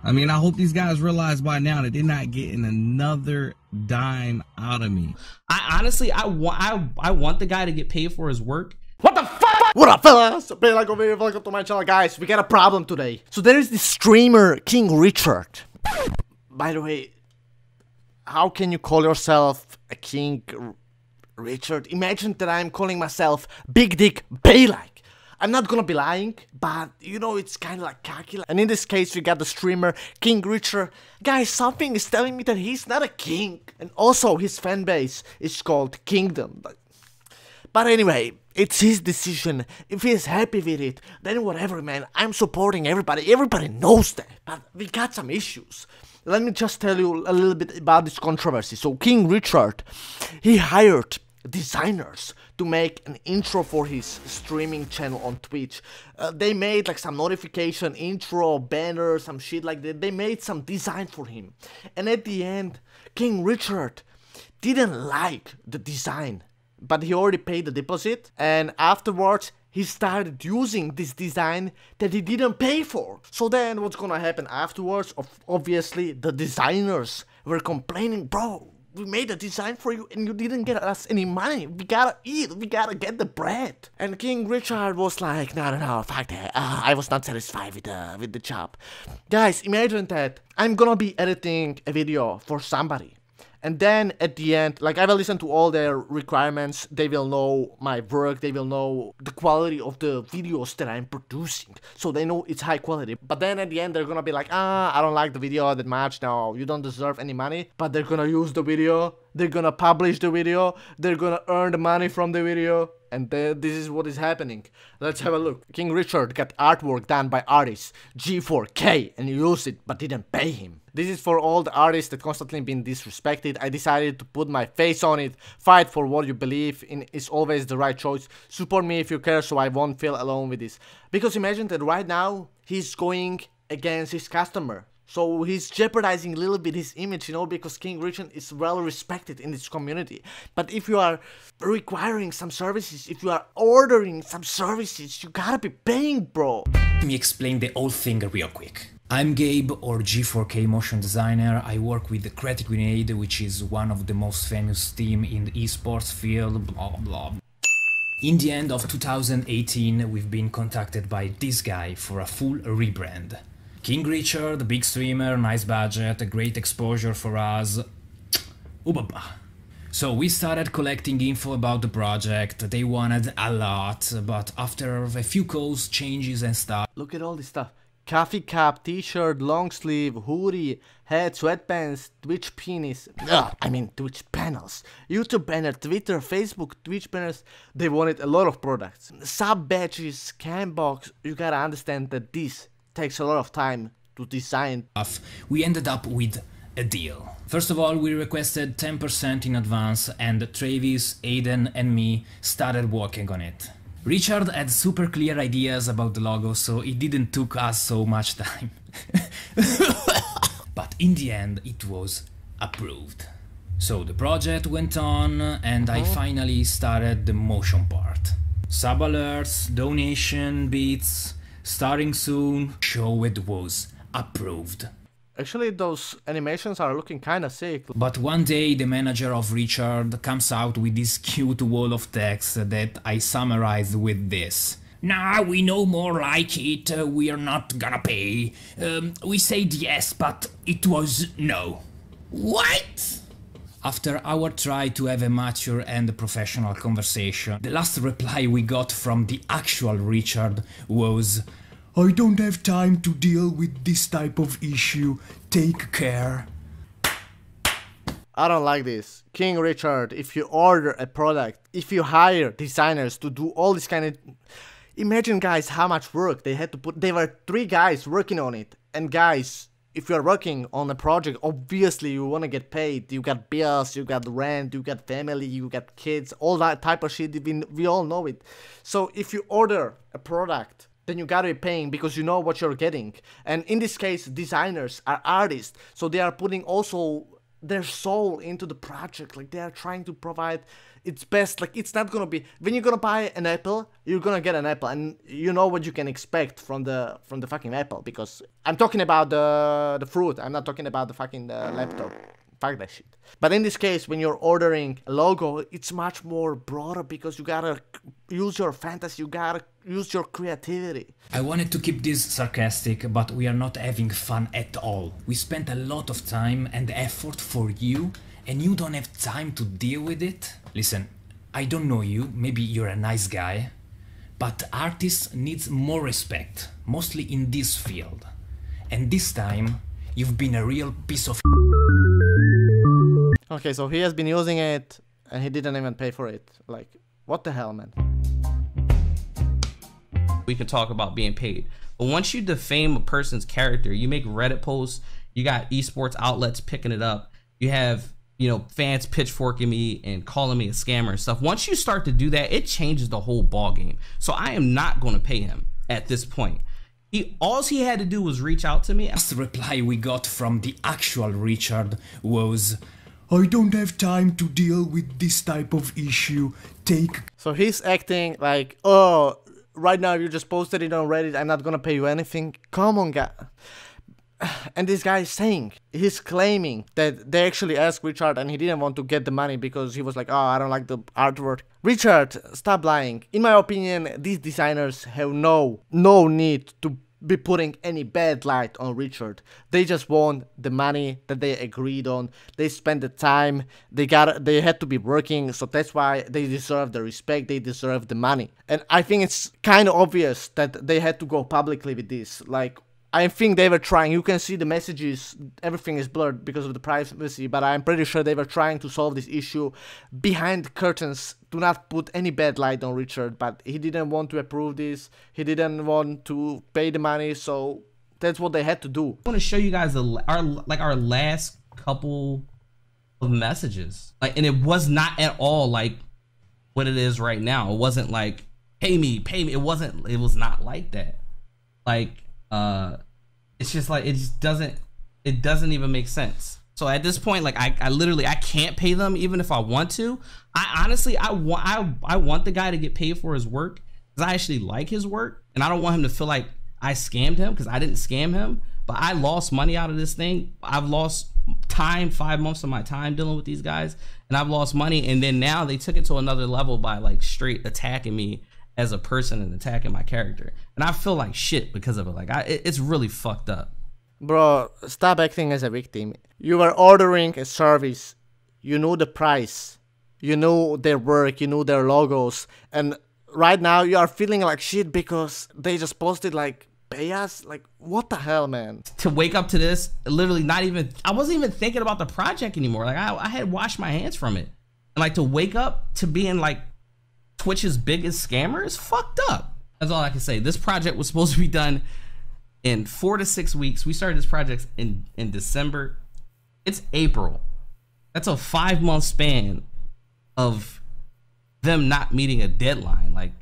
I mean, I hope these guys realize by now that they're not getting another dime out of me. I honestly, I want the guy to get paid for his work. What the fuck? What up, fellas? Welcome to my channel, guys. We got a problem today. So there is this streamer, King Richard. By the way, how can you call yourself a King Richard? Imagine that I'm calling myself Big Dick Bay-like. I'm not gonna be lying, but you know, it's kind of like cocky. And in this case, we got the streamer King Richard. Guys, something is telling me that he's not a king. And also, his fan base is called Kingdom. But anyway, it's his decision. If he's happy with it, then whatever, man. I'm supporting everybody. Everybody knows that. But we got some issues. Let me just tell you a little bit about this controversy. So King Richard, he hired designers to make an intro for his streaming channel on Twitch. They made like some notification, intro, banner, some shit like that. They made some design for him. And at the end, King Richard didn't like the design, but he already paid the deposit, and afterwards he started using this design that he didn't pay for. So then what's gonna happen afterwards? Obviously the designers were complaining, bro, we made a design for you and you didn't get us any money. We gotta eat, we gotta get the bread. And King Richard was like, no, fuck that. I was not satisfied with the job. Guys, imagine that I'm gonna be editing a video for somebody. And then at the end, like, I will listen to all their requirements, they will know my work, they will know the quality of the videos that I'm producing, so they know it's high quality. But then at the end, they're gonna be like, I don't like the video that much, no, you don't deserve any money. But they're gonna use the video, they're gonna publish the video, they're gonna earn the money from the video. And this is what is happening. Let's have a look. King Richard got artwork done by artist G4K and used it but didn't pay him. This is for all the artists that constantly been disrespected. I decided to put my face on it. Fight for what you believe in is always the right choice. Support me if you care so I won't feel alone with this. Because imagine that right now he's going against his customer. So he's jeopardizing a little bit his image, you know, because King Richard is well respected in this community. But if you are requiring some services, if you are ordering some services, you gotta be paying, bro. Let me explain the whole thing real quick. I'm Gabe, or G4K motion designer. I work with the Creative Grenade, which is one of the most famous team in the esports field, blah blah. In the end of 2018, we've been contacted by this guy for a full rebrand. King Richard, big streamer, nice budget, a great exposure for us. Oobaba. So we started collecting info about the project. They wanted a lot, but after a few calls, changes and stuff. Look at all this stuff. Coffee cup, t-shirt, long sleeve, hoodie, hat, sweatpants, Twitch penis. Twitch panels. YouTube banner, Twitter, Facebook, Twitch banners. They wanted a lot of products. Sub badges, cam box. You gotta understand that this takes a lot of time to design. We ended up with a deal. First of all, we requested 10% in advance and Travis, Aiden and me started working on it. Richard had super clear ideas about the logo, so it didn't took us so much time. But in the end, it was approved. So the project went on and I finally started the motion part. Sub alerts, donation bits, starting soon. Show it was approved. Actually, those animations are looking kinda sick. But one day the manager of Richard comes out with this cute wall of text that I summarized with this. Nah, we know more like it, we are not gonna pay. We said yes, but it was no. What? After our try to have a mature and professional conversation, the last reply we got from the actual Richard was, I don't have time to deal with this type of issue, take care. I don't like this. King Richard, if you order a product, if you hire designers to do all this kind of... Imagine, guys, how much work they had to put. There were 3 guys working on it. And guys, if you're working on a project, obviously you want to get paid. You got bills, you got rent, you got family, you got kids, all that type of shit. We all know it. So if you order a product, then you gotta be paying because you know what you're getting. And in this case, designers are artists, so they are putting also their soul into the project. Like, they are trying to provide its best. Like, it's not gonna be, when you're gonna buy an Apple, you're gonna get an Apple, and you know what you can expect from the fucking Apple, because I'm talking about the fruit. I'm not talking about the fucking laptop. Fuck that shit. But in this case, when you're ordering a logo, it's much more broader, because you gotta use your fantasy, you gotta use your creativity. I wanted to keep this sarcastic, but we are not having fun at all. We spent a lot of time and effort for you, and you don't have time to deal with it? Listen, I don't know you, maybe you're a nice guy, but artists needs more respect, mostly in this field. And this time, you've been a real piece of Okay, so he has been using it and he didn't even pay for it. Like, what the hell, man? We can talk about being paid. But once you defame a person's character, you make Reddit posts, you got esports outlets picking it up, you have, you know, fans pitchforking me and calling me a scammer and stuff. Once you start to do that, it changes the whole ball game. So I am not going to pay him at this point. All he had to do was reach out to me. The reply we got from the actual Richard was, I don't have time to deal with this type of issue. So he's acting like, oh, right now you just posted it on Reddit, I'm not gonna pay you anything. Come on, guy. And this guy is saying, he's claiming that they actually asked Richard and he didn't want to get the money because he was like, oh, I don't like the artwork. Richard, stop lying. In my opinion, these designers have no need to be putting any bad light on Richard. They just want the money that they agreed on. They spent the time, they had to be working, so that's why they deserve the respect, they deserve the money. And I think it's kind of obvious that they had to go publicly with this. Like, I think they were trying, you can see the messages, everything is blurred because of the privacy, but I'm pretty sure they were trying to solve this issue behind the curtains, to not put any bad light on Richard, but he didn't want to approve this, he didn't want to pay the money, so that's what they had to do. I want to show you guys our last couple of messages. Like, and it was not at all like what it is right now. It wasn't like, pay me. It was not like that. Like, it's just like, it doesn't even make sense. So at this point, like, I literally can't pay them even if I want to. I honestly want the guy to get paid for his work, because I actually like his work, and I don't want him to feel like I scammed him, because I didn't scam him. But I lost money out of this thing. I've lost time, 5 months of my time dealing with these guys, and I've lost money. And then now they took it to another level by like straight attacking me as a person and attacking my character, and I feel like shit because of it. Like, it's really fucked up. Bro, stop acting as a victim. You were ordering a service, you knew the price, you knew their work, you knew their logos, and right now you are feeling like shit because they just posted like, pay us? Like, what the hell, man? To wake up to this, literally I wasn't even thinking about the project anymore. Like, I had washed my hands from it. And like, to wake up to being like Twitch's biggest scammer is fucked up. That's all I can say. This project was supposed to be done in 4 to 6 weeks. We started this project in December. It's April. That's a 5-month span of them not meeting a deadline. Like,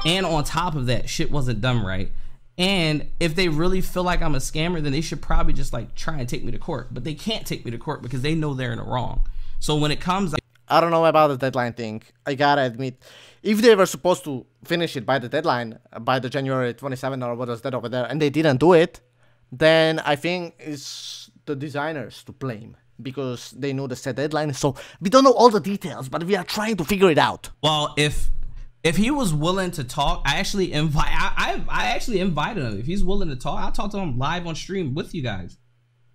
and on top of that, shit wasn't done right. And if they really feel like I'm a scammer, then they should probably just like try and take me to court. But they can't take me to court because they know they're in the wrong. So when it comes, I don't know about the deadline thing. I gotta admit, if they were supposed to finish it by the deadline, by the January 27th or what was that over there, and they didn't do it, then I think it's the designers to blame, because they know the set deadline. So we don't know all the details, but we are trying to figure it out. Well, if he was willing to talk, I actually invited him. If he's willing to talk, I'll talk to him live on stream with you guys.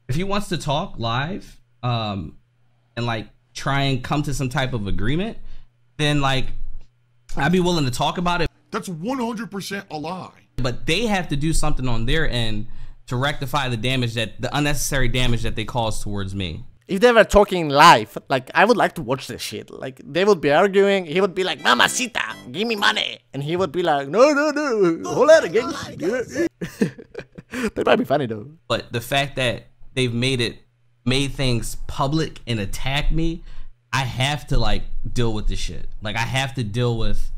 If he wants to talk live, and like try and come to some type of agreement, then like I'd be willing to talk about it. That's 100% a lie. But they have to do something on their end to rectify the unnecessary damage that they caused towards me. If they were talking live, like, I would like to watch this shit. Like, they would be arguing, he would be like, Mamacita, give me money. And he would be like, no, hold on again. That might be funny though. But the fact that they've made things public and attack me, I have to like deal with this shit. Like, I have to deal with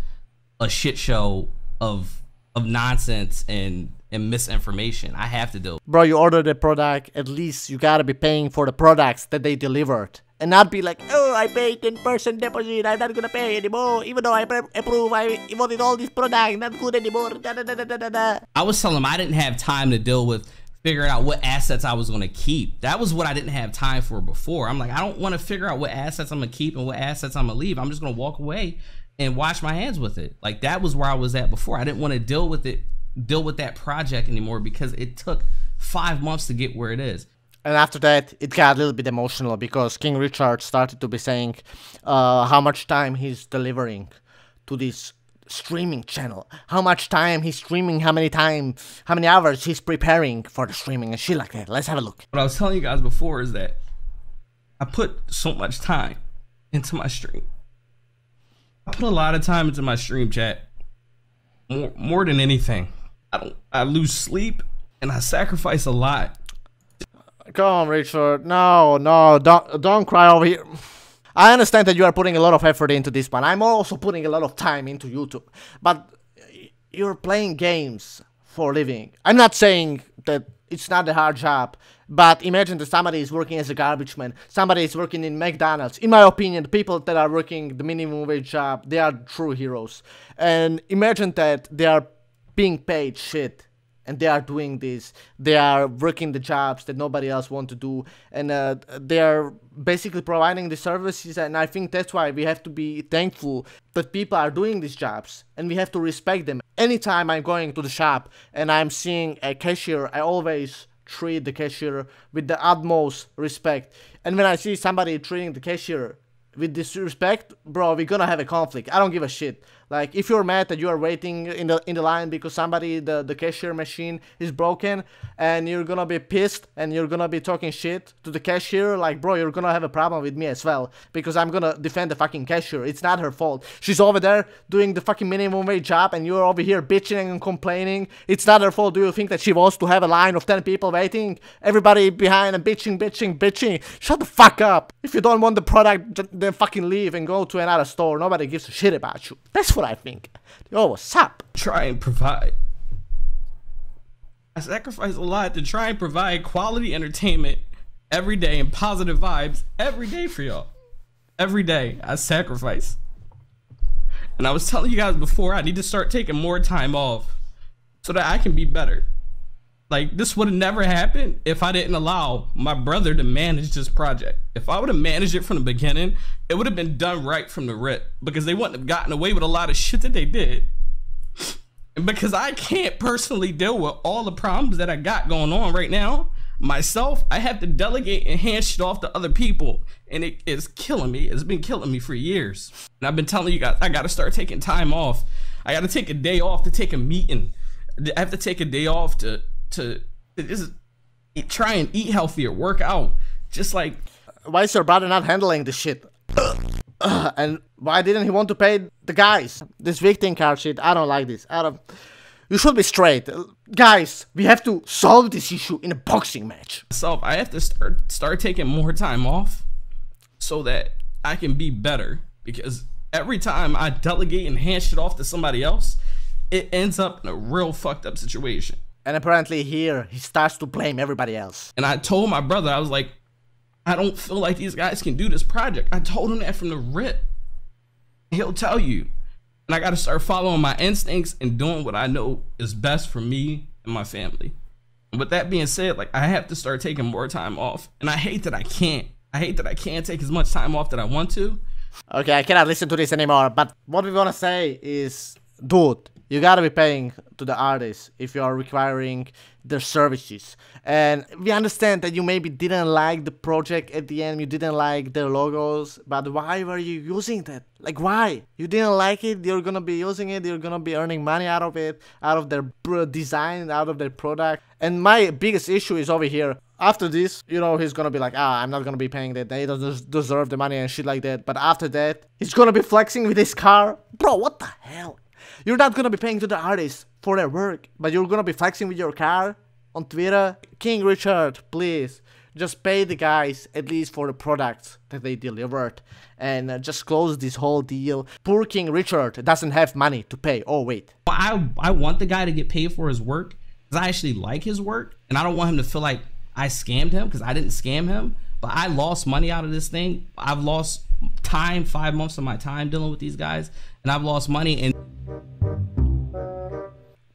a shit show of nonsense and and misinformation. I have to deal. Bro, you ordered a product, at least you gotta be paying for the products that they delivered. And not be like, oh, I paid 10% deposit, I'm not gonna pay anymore. Even though I approve, I wanted all this product, not good anymore. Da, da, da, da, da, da. I was telling them I didn't have time to deal with figuring out what assets I was gonna keep. That was what I didn't have time for before. I'm like, I don't want to figure out what assets I'm gonna keep and what assets I'm gonna leave. I'm just gonna walk away and wash my hands with it. Like, that was where I was at before. I didn't want to deal with that project anymore because it took 5 months to get where it is. And after that, it got a little bit emotional because King Richard started to be saying how much time he's delivering to this streaming channel, how much time he's streaming, how many hours he's preparing for the streaming and shit like that. Let's have a look. What I was telling you guys before is that I put so much time into my stream. I put a lot of time into my stream, chat. More than anything. I lose sleep and I sacrifice a lot. Come on, Richard. No, don't cry over here. I understand that you are putting a lot of effort into this one. I'm also putting a lot of time into YouTube. But you're playing games for a living. I'm not saying that it's not a hard job. But imagine that somebody is working as a garbage man. Somebody is working in McDonald's. In my opinion, the people that are working the minimum wage job, they are true heroes. And imagine that they are being paid shit. And they are doing this. They are working the jobs that nobody else wants to do. And they are basically providing the services. And I think that's why we have to be thankful that people are doing these jobs. And we have to respect them. Anytime I'm going to the shop and I'm seeing a cashier, I always treat the cashier with the utmost respect. And when I see somebody treating the cashier with disrespect, bro, we're gonna have a conflict. I don't give a shit. Like, if you're mad that you are waiting in the line because the cashier machine is broken, and you're gonna be pissed and you're gonna be talking shit to the cashier, like, bro, you're gonna have a problem with me as well, because I'm gonna defend the fucking cashier. It's not her fault. She's over there doing the fucking minimum wage job and you're over here bitching and complaining. It's not her fault. Do you think that she wants to have a line of 10 people waiting? Everybody behind and bitching. Shut the fuck up. If you don't want the product, then fucking leave and go to another store. Nobody gives a shit about you. That's what I think. Yo, what's up? Try and provide. I sacrifice a lot to try and provide quality entertainment every day and positive vibes every day for y'all. Every day I sacrifice. And I was telling you guys before, I need to start taking more time off so that I can be better. Like, this would have never happened if I didn't allow my brother to manage this project. If I would have managed it from the beginning, it would have been done right from the rip, because they wouldn't have gotten away with a lot of shit that they did. And because I can't personally deal with all the problems that I got going on right now myself, I have to delegate and hand shit off to other people, and it is killing me. It's been killing me for years. And I've been telling you guys, I gotta start taking time off. I gotta take a day off to take a meeting. I have to take a day off to just try and eat healthier, work out, just like. Why is your brother not handling this shit? And why didn't he want to pay the guys? This victim card shit, I don't like this. You should be straight. Guys, we have to solve this issue in a boxing match. So I have to start taking more time off so that I can be better, because every time I delegate and hand shit off to somebody else, it ends up in a real fucked up situation. And apparently here, he starts to blame everybody else. And I told my brother, I was like, I don't feel like these guys can do this project. I told him that from the rip. He'll tell you. And I got to start following my instincts and doing what I know is best for me and my family. And with that being said, like, I have to start taking more time off. And I hate that I can't. I hate that I can't take as much time off that I want to. Okay, I cannot listen to this anymore. But what we want to say is, dude, you gotta be paying to the artists if you are requiring their services. And we understand that you maybe didn't like the project at the end, you didn't like their logos, but why were you using that? Like, why? You didn't like it, you're gonna be using it, you're gonna be earning money out of it, out of their design, out of their product. And my biggest issue is over here. After this, you know, he's gonna be like, I'm not gonna be paying that, he doesn't deserve the money and shit like that. But after that, he's gonna be flexing with his car. Bro, what the hell? You're not gonna be paying to the artists for their work, but you're gonna be flexing with your car on Twitter. King Richard, please, just pay the guys at least for the products that they delivered, and just close this whole deal. Poor King Richard doesn't have money to pay. Oh, wait. I want the guy to get paid for his work, because I actually like his work, and I don't want him to feel like I scammed him, because I didn't scam him. But I lost money out of this thing. I've lost time, 5 months of my time dealing with these guys, and I've lost money. And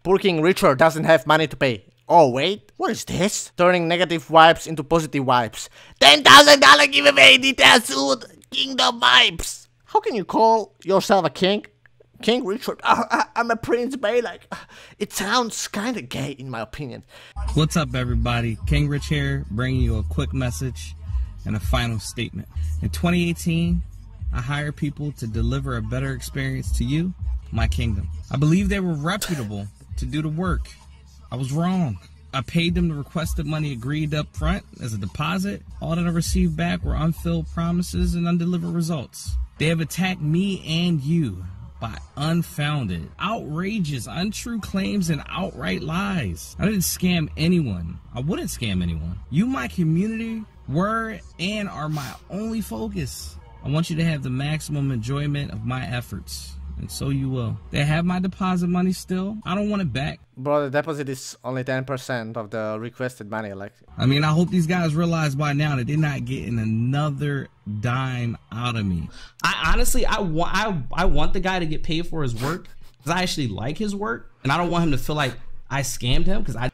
Poor King Richard doesn't have money to pay. Oh wait, what is this? Turning negative vibes into positive vibes. $10,000 giveaway details soon. Kingdom vibes. How can you call yourself a king? King Richard. I'm a Prince Balak. It sounds kind of gay in my opinion. What's up, everybody? King Rich here, bringing you a quick message and a final statement. In 2018, I hired people to deliver a better experience to you, my kingdom. I believe they were reputable to do the work. I was wrong. I paid them the requested money agreed up front as a deposit. All that I received back were unfilled promises and undelivered results. They have attacked me and you by unfounded, outrageous, untrue claims and outright lies. I didn't scam anyone. I wouldn't scam anyone. You, my community, were and are my only focus. I want you to have the maximum enjoyment of my efforts, and so you will. They have my deposit money still. I don't want it back. Bro, the deposit is only 10% of the requested money. Like, I mean, I hope these guys realize by now that they're not getting another dime out of me. I honestly, I want the guy to get paid for his work, because I actually like his work, and I don't want him to feel like I scammed him, because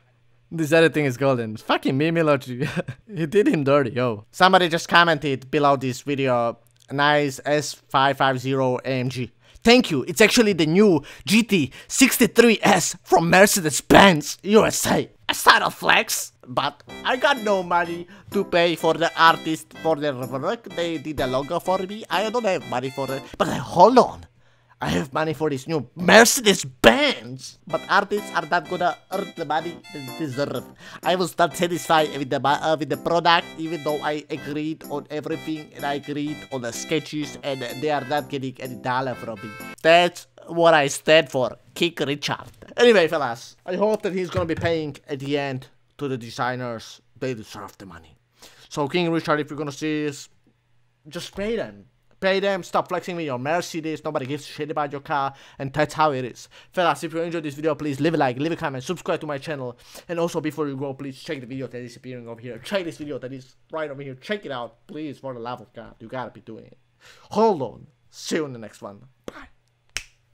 this editing is golden. Fucking meme emoji. He did him dirty, yo. Somebody just commented below this video, nice S550 AMG. Thank you. It's actually the new GT63S from Mercedes-Benz USA. A side of flex, but I got no money to pay for the artist for their work. They did a logo for me. I don't have money for it. But hold on. I have money for this new Mercedes-Benz. But artists are not gonna earn the money they deserve. I was not satisfied with the product, even though I agreed on everything and I agreed on the sketches, and they are not getting any dollar from me. That's what I stand for, King Richard. Anyway, fellas, I hope that he's gonna be paying at the end to the designers. They deserve the money. So King Richard, if you're gonna see this, just pay them. Pay them, stop flexing with your Mercedes, nobody gives a shit about your car, and that's how it is. Fellas, if you enjoyed this video, please leave a like, leave a comment, subscribe to my channel, and also before you go, please check the video that is appearing over here. Check this video that is right over here, check it out, please, for the love of God, you gotta be doing it. Hold on, see you in the next one, bye.